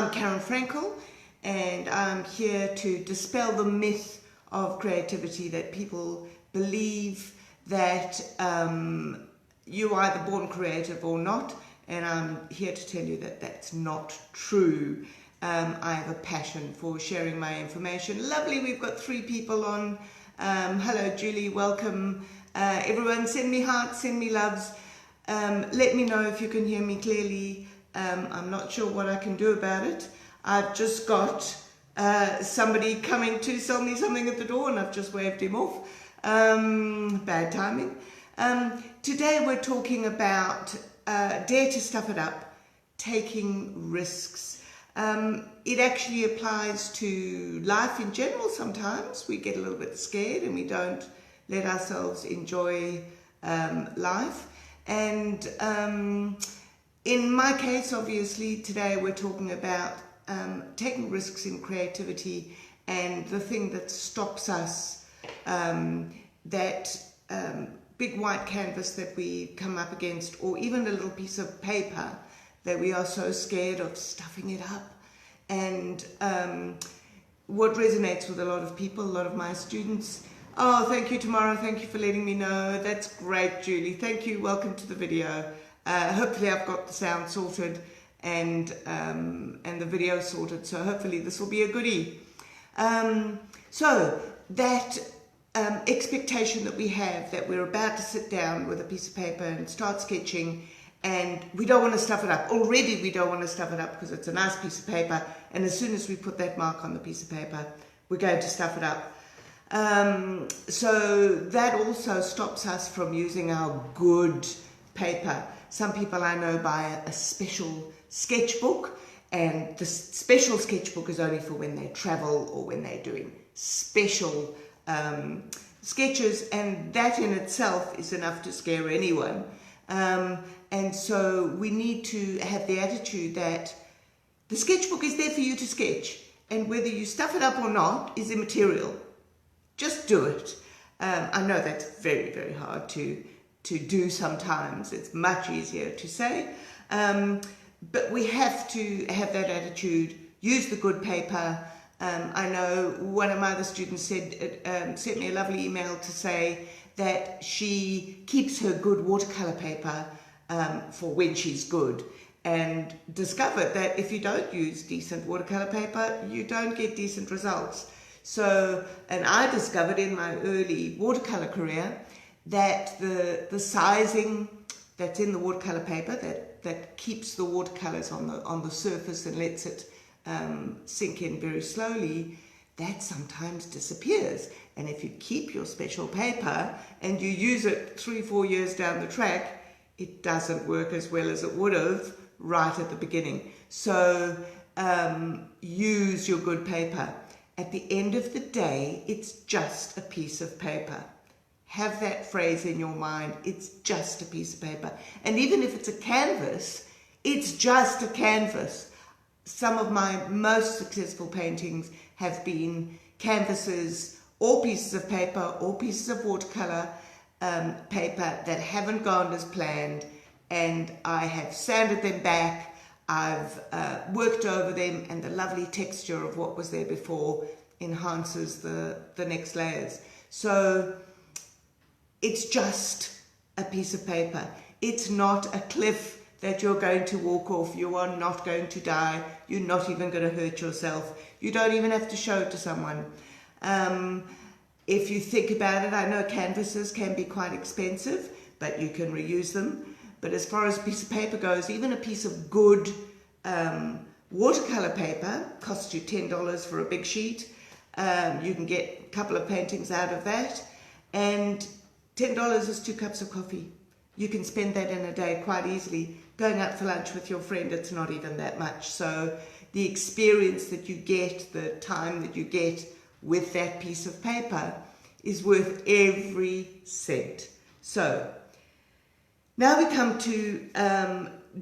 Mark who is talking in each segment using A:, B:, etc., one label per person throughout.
A: I'm Karen Frankel, and I'm here to dispel the myth of creativity that people believe that you're either born creative or not, and I'm here to tell you that that's not true. I have a passion for sharing my information. Lovely, we've got 3 people on. Hello Julie, welcome. Everyone, send me hearts, send me loves. Let me know if you can hear me clearly. I'm not sure what I can do about it. I've just got somebody coming to sell me something at the door and I've just waved him off. Bad timing. Today we're talking about dare to stuff it up, taking risks. It actually applies to life in general. Sometimes we get a little bit scared and we don't let ourselves enjoy life. And in my case, obviously, today we're talking about taking risks in creativity, and the thing that stops us, that big white canvas that we come up against, or even a little piece of paper that we are so scared of stuffing it up. And what resonates with a lot of people, a lot of my students. Oh, thank you, Tamara. Thank you for letting me know. That's great, Julie. Thank you. Welcome to the video. Hopefully I've got the sound sorted and the video sorted, so hopefully this will be a goodie. So that expectation that we have that we're about to sit down with a piece of paper and start sketching, and we don't want to stuff it up. Already we don't want to stuff it up because it's a nice piece of paper, and as soon as we put that mark on the piece of paper, we're going to stuff it up. So that also stops us from using our good paper. Some people I know buy a special sketchbook, and the special sketchbook is only for when they travel or when they're doing special sketches, and that in itself is enough to scare anyone. And so we need to have the attitude that the sketchbook is there for you to sketch, and whether you stuff it up or not is immaterial. Just do it. I know that's very, very hard to do sometimes. It's much easier to say. But we have to have that attitude, use the good paper. I know one of my other students sent me a lovely email to say that she keeps her good watercolor paper for when she's good, and discovered that if you don't use decent watercolor paper, you don't get decent results. So, and I discovered in my early watercolor career that the sizing that's in the watercolor paper that keeps the watercolors on the surface and lets it sink in very slowly, that sometimes disappears. And if you keep your special paper and you use it 3-4 years down the track, it doesn't work as well as it would have right at the beginning. So use your good paper. At the end of the day, it's just a piece of paper. Have that phrase in your mind. It's just a piece of paper. And even if it's a canvas, it's just a canvas. Some of my most successful paintings have been canvases or pieces of paper or pieces of watercolor paper that haven't gone as planned, and I have sanded them back. I've worked over them, and the lovely texture of what was there before enhances the next layers. So it's just a piece of paper. It's not a cliff that you're going to walk off. You are not going to die. You're not even going to hurt yourself. You don't even have to show it to someone. If you think about it, I know canvases can be quite expensive, but you can reuse them. But as far as a piece of paper goes, even a piece of good watercolor paper costs you $10 for a big sheet. You can get a couple of paintings out of that, and $10 is 2 cups of coffee. You can spend that in a day quite easily. Going out for lunch with your friend, it's not even that much. So the experience that you get, the time that you get with that piece of paper is worth every cent. So now we come to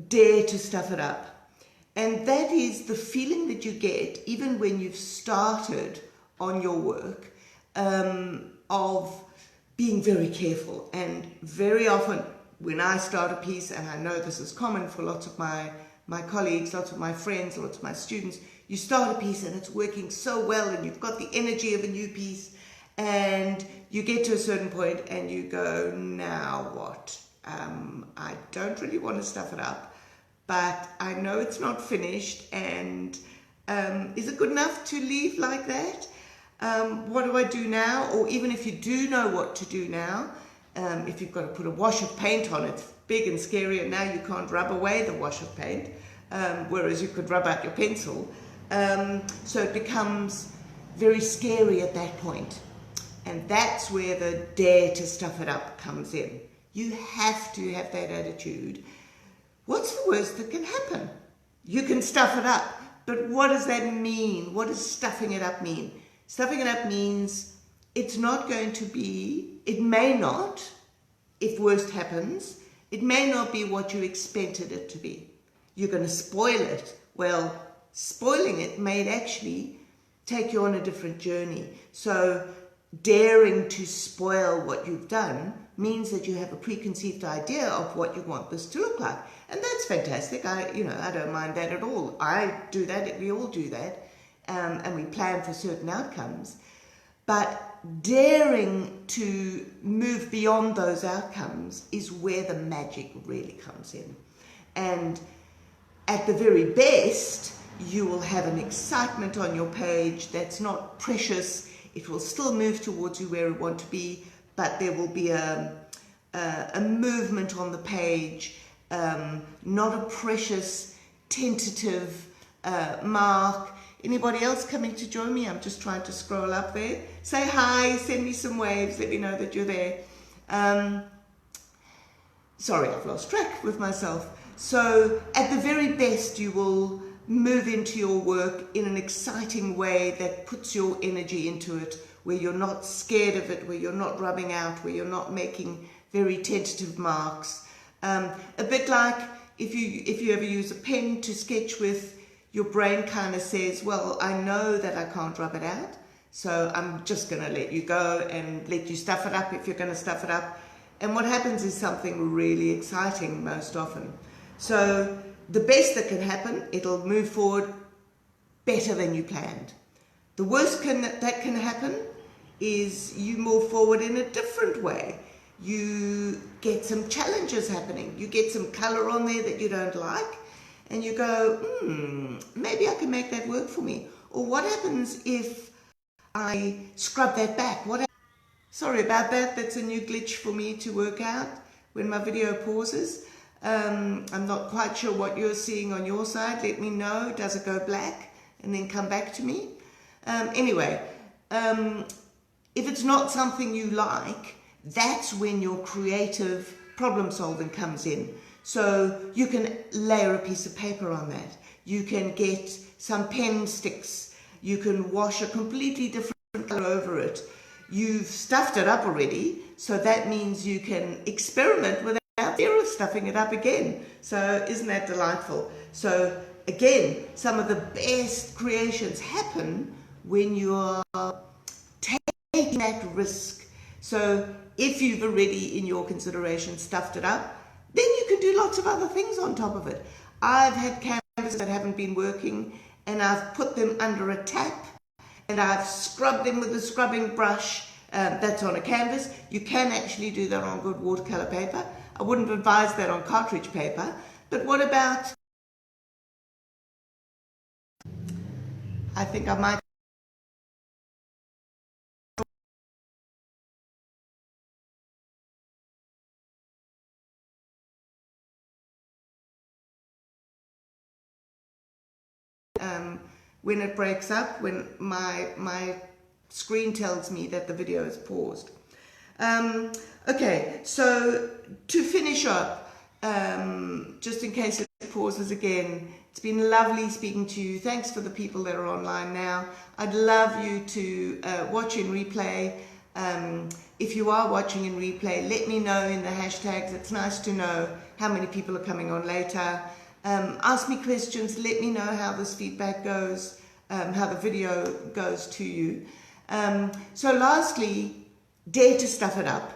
A: dare to stuff it up. And that is the feeling that you get even when you've started on your work, of being very careful. And very often when I start a piece, and I know this is common for lots of my my colleagues, lots of my friends, lots of my students, you start a piece and it's working so well and you've got the energy of a new piece, and you get to a certain point and you go, now what? I don't really want to stuff it up, but I know it's not finished, and is it good enough to leave like that? What do I do now? Or even if you do know what to do now, if you've got to put a wash of paint on it, big and scary, and now you can't rub away the wash of paint, whereas you could rub out your pencil. So it becomes very scary at that point. And that's where the dare to stuff it up comes in. You have to have that attitude. What's the worst that can happen? You can stuff it up. But what does that mean? What does stuffing it up mean? Stuffing it up means it's not going to be, it may not, if worst happens, it may not be what you expected it to be. You're going to spoil it. Well, spoiling it may actually take you on a different journey. So daring to spoil what you've done means that you have a preconceived idea of what you want this to look like. And that's fantastic. I don't mind that at all. I do that. We all do that. And we plan for certain outcomes. But daring to move beyond those outcomes is where the magic really comes in. And at the very best, you will have an excitement on your page that's not precious. It will still move towards you where you want to be, but there will be a movement on the page, not a precious, tentative mark. Anybody else coming to join me? I'm just trying to scroll up there. Say hi, send me some waves, let me know that you're there. Sorry, I've lost track with myself. So at the very best, you will move into your work in an exciting way that puts your energy into it, where you're not scared of it, where you're not rubbing out, where you're not making very tentative marks. A bit like if you ever use a pen to sketch with, your brain kind of says, well, I know that I can't rub it out, so I'm just going to let you go and let you stuff it up if you're going to stuff it up. And what happens is something really exciting most often. So the best that can happen, it'll move forward better than you planned. The worst that can happen is you move forward in a different way. You get some challenges happening. You get some color on there that you don't like, and you go, maybe I can make that work for me. Or what happens if I scrub that back? Sorry about that. That's a new glitch for me to work out when my video pauses. I'm not quite sure what you're seeing on your side. Let me know. Does it go black and then come back to me? Anyway, if it's not something you like, that's when your creative problem solving comes in. So you can layer a piece of paper on that. You can get some pen sticks. You can wash a completely different color over it. You've stuffed it up already, so that means you can experiment without fear of stuffing it up again. So isn't that delightful? So again, some of the best creations happen when you are taking that risk. So if you've already, in your consideration, stuffed it up, then you can do lots of other things on top of it. I've had canvases that haven't been working, and I've put them under a tap, and I've scrubbed them with a scrubbing brush that's on a canvas. You can actually do that on good watercolor paper. I wouldn't advise that on cartridge paper, but what about, I think I might when it breaks up, when my screen tells me that the video is paused. Okay, so to finish up, just in case it pauses again, it's been lovely speaking to you. Thanks for the people that are online now. I'd love you to watch in replay. If you are watching in replay, let me know in the hashtags. It's nice to know how many people are coming on later. Ask me questions, let me know how this feedback goes, how the video goes to you. So lastly, dare to stuff it up.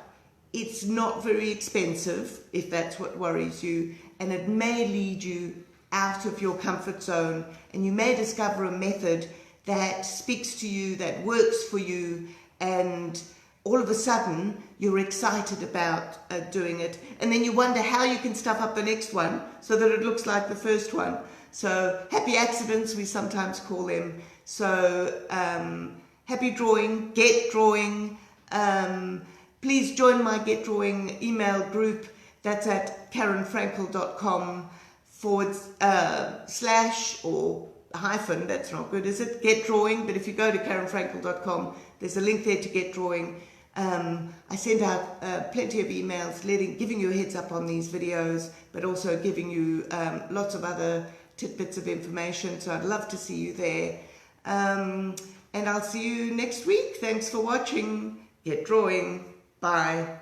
A: It's not very expensive, if that's what worries you, and it may lead you out of your comfort zone, and you may discover a method that speaks to you, that works for you, and all of a sudden you're excited about doing it, and then you wonder how you can stuff up the next one so that it looks like the first one. So happy accidents, we sometimes call them. So happy drawing, get drawing. Please join my Get Drawing email group. That's at karenfrankel.com / or hyphen, that's not good, is it? Get Drawing. But if you go to karenfrankel.com, there's a link there to Get Drawing. I send out plenty of emails giving you a heads up on these videos, but also giving you lots of other tidbits of information. So I'd love to see you there. And I'll see you next week. Thanks for watching. Get Drawing. Bye.